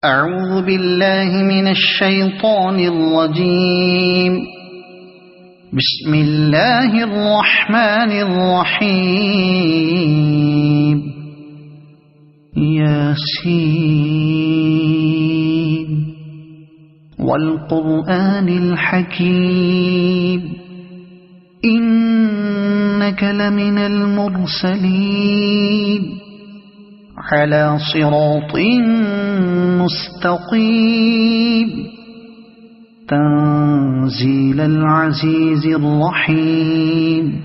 أعوذ بالله من الشيطان الرجيم. بسم الله الرحمن الرحيم. ياسين والقرآن الحكيم إنك لمن المرسلين على صراط مستقيم تنزيل العزيز الرحيم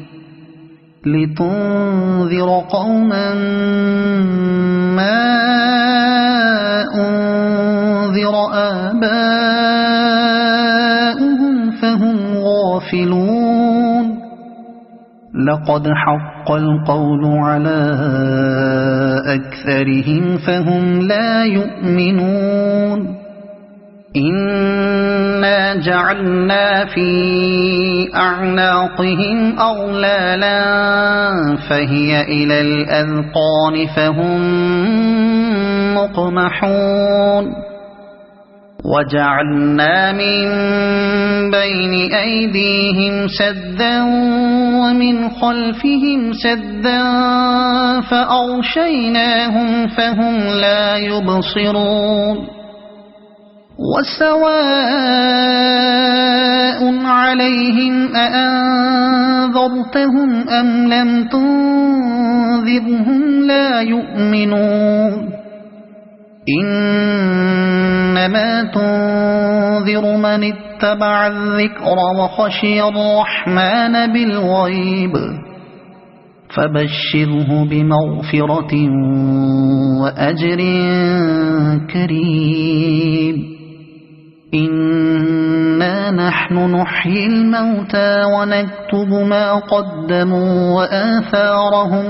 لتنذر قوما ما أنذر آباؤهم فهم غافلون. لقد حق القول على أكثرهم فهم لا يؤمنون. إنا جعلنا في أعناقهم أغلالا فهي إلى الأذقان فهم مقمحون. وجعلنا من بين أيديهم سدا ومن خلفهم سدا فأغشيناهم فهم لا يبصرون. وسواء عليهم أأنذرتهم أم لم تنذرهم لا يؤمنون. إنما تنذر من اتبع الذكر وخشي الرحمن بالغيب فبشره بمغفرة وأجر كريم. إنا نحن نحيي الموتى ونكتب ما قدموا وآثارهم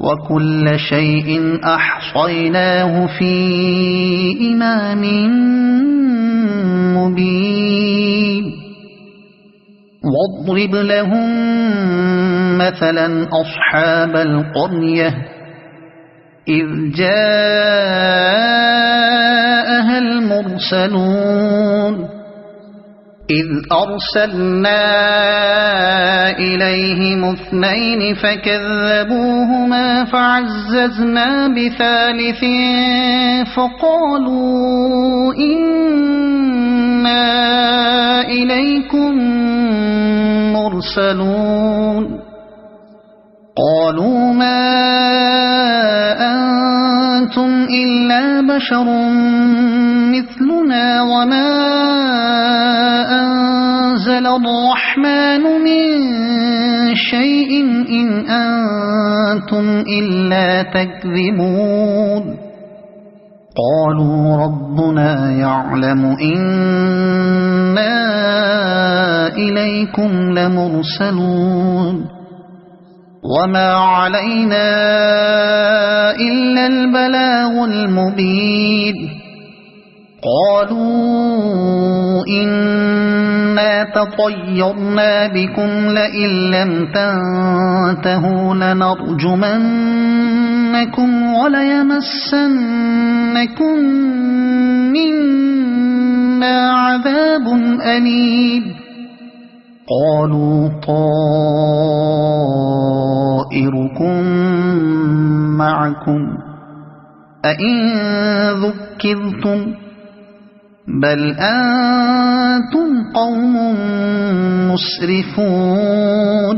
وكل شيء أحصيناه في إمام مبين. واضرب لهم مثلا أصحاب القرية إذ جاءها المرسلون إذ أرسلنا إليهم اثنين فكذبوهما فعززنا بثالث فقالوا إنا إليكم مرسلون. قالوا ما أنتم إلا بشر مثلنا وما أنزل الرحمن من شيء إن أنتم إلا تكذبون. قالوا ربنا يعلم إنا إليكم لمرسلون وما علينا إلا البلاغ المبين. قالوا إنا تطيرنا بكم لئن لم تنتهوا لنرجمنكم وليمسنكم منا عذاب أليم. قالوا طائركم معكم أئن ذكرتم بل أنتم قوم مسرفون.